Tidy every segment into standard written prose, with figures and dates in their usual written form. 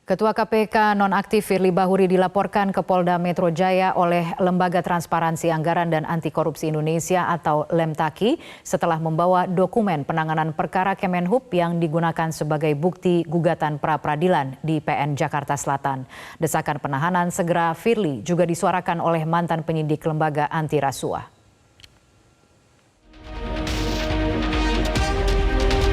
Ketua KPK nonaktif Firly Bahuri dilaporkan ke Polda Metro Jaya oleh Lembaga Transparansi Anggaran dan Anti Korupsi Indonesia atau Lemtaki setelah membawa dokumen penanganan perkara Kemenhub yang digunakan sebagai bukti gugatan pra-peradilan di PN Jakarta Selatan. Desakan penahanan segera Firly juga disuarakan oleh mantan penyidik lembaga anti rasuah.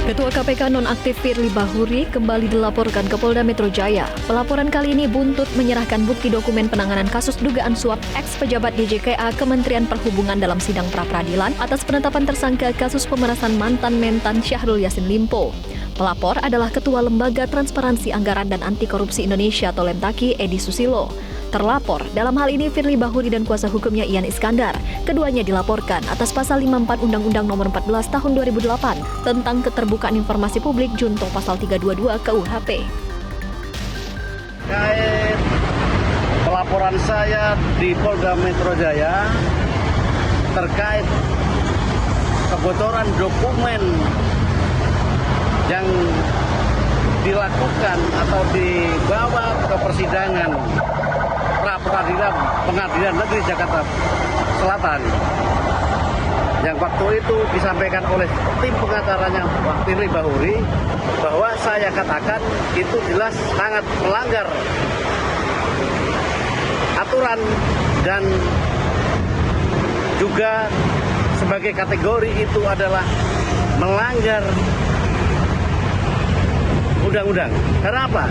Ketua KPK nonaktif Firly Bahuri kembali dilaporkan ke Polda Metro Jaya. Pelaporan kali ini buntut menyerahkan bukti dokumen penanganan kasus dugaan suap ex-pejabat DJKA Kementerian Perhubungan dalam sidang pra-peradilan atas penetapan tersangka kasus pemerasan mantan Mentan Syahrul Yassin Limpo. Pelapor adalah Ketua Lembaga Transparansi Anggaran dan Anti Korupsi Indonesia atau Lemtaki, Edi Susilo. Terlapor dalam hal ini Firly Bahuri dan kuasa hukumnya Ian Iskandar. Keduanya dilaporkan atas pasal 54 Undang-Undang Nomor 14 Tahun 2008 tentang keterbukaan informasi publik junto pasal 322 KUHP. Terkait pelaporan saya di Polda Metro Jaya terkait kebocoran dokumen yang dilakukan atau dibawa ke persidangan pra-peradilan Pengadilan Negeri Jakarta Selatan yang waktu itu disampaikan oleh tim pengacaranya Firly Bahuri bahwa saya katakan itu jelas sangat melanggar aturan dan juga sebagai kategori itu adalah melanggar undang-undang. Karena apa?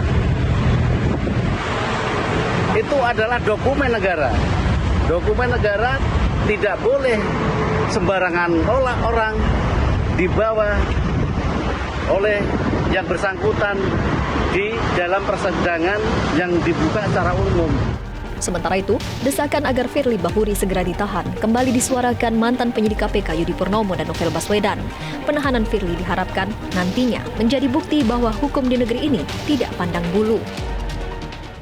Itu adalah dokumen negara. Dokumen negara tidak boleh sembarangan orang dibawa oleh yang bersangkutan di dalam persidangan yang dibuka secara umum. Sementara itu, desakan agar Firly Bahuri segera ditahan kembali disuarakan mantan penyidik KPK Yudi Purnomo dan Novel Baswedan. Penahanan Firly diharapkan nantinya menjadi bukti bahwa hukum di negeri ini tidak pandang bulu.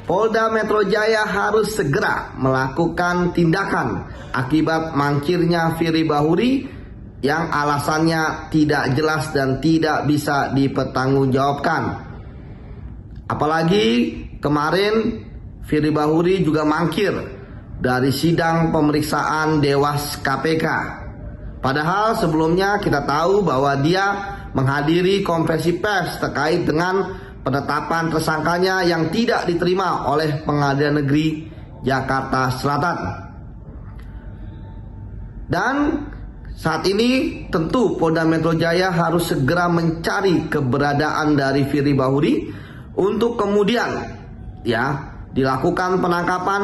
Polda Metro Jaya harus segera melakukan tindakan akibat mangkirnya Firly Bahuri yang alasannya tidak jelas dan tidak bisa dipertanggungjawabkan. Apalagi kemarin Firly Bahuri juga mangkir dari sidang pemeriksaan Dewas KPK. Padahal sebelumnya kita tahu bahwa dia menghadiri konferensi pers terkait dengan penetapan tersangkanya yang tidak diterima oleh Pengadilan Negeri Jakarta Selatan. Dan saat ini tentu Polda Metro Jaya harus segera mencari keberadaan dari Firly Bahuri untuk kemudian dilakukan penangkapan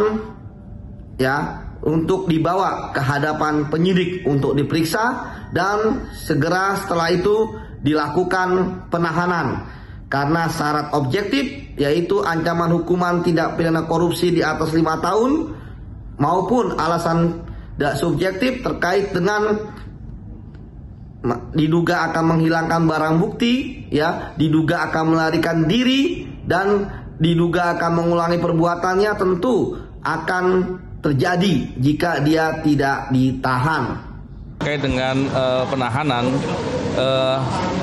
untuk dibawa ke hadapan penyidik untuk diperiksa dan segera setelah itu dilakukan penahanan. Karena syarat objektif yaitu ancaman hukuman tindak pidana korupsi di atas 5 tahun maupun alasan tidak subjektif terkait dengan diduga akan menghilangkan barang bukti, diduga akan melarikan diri dan diduga akan mengulangi perbuatannya tentu akan terjadi jika dia tidak ditahan. Terkait dengan penahanan,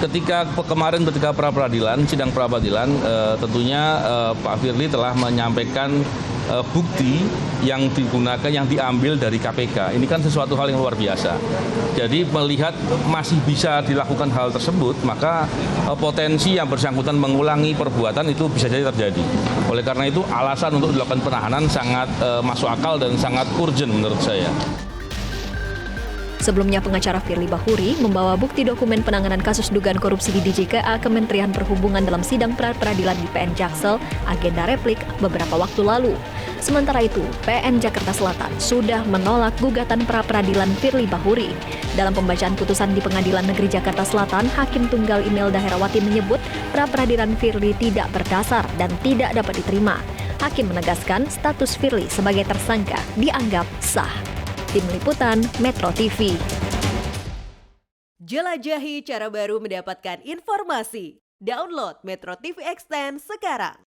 ketika pra-peradilan, sidang pra-peradilan, tentunya Pak Firly telah menyampaikan bukti yang digunakan, yang diambil dari KPK. Ini kan sesuatu hal yang luar biasa. Jadi melihat masih bisa dilakukan hal tersebut, maka potensi yang bersangkutan mengulangi perbuatan itu bisa jadi terjadi. Oleh karena itu alasan untuk dilakukan penahanan sangat masuk akal dan sangat urgent menurut saya. Sebelumnya pengacara Firly Bahuri membawa bukti dokumen penanganan kasus dugaan korupsi di DJKA Kementerian Perhubungan dalam sidang pra-peradilan di PN Jaksel, agenda replik beberapa waktu lalu. Sementara itu, PN Jakarta Selatan sudah menolak gugatan pra-peradilan Firly Bahuri. Dalam pembacaan putusan di Pengadilan Negeri Jakarta Selatan, Hakim Tunggal Imelda Herawati menyebut pra-peradilan Firly tidak berdasar dan tidak dapat diterima. Hakim menegaskan status Firly sebagai tersangka dianggap sah. Tim Liputan Metro TV. Jelajahi cara baru mendapatkan informasi. Download Metro TV Extend sekarang.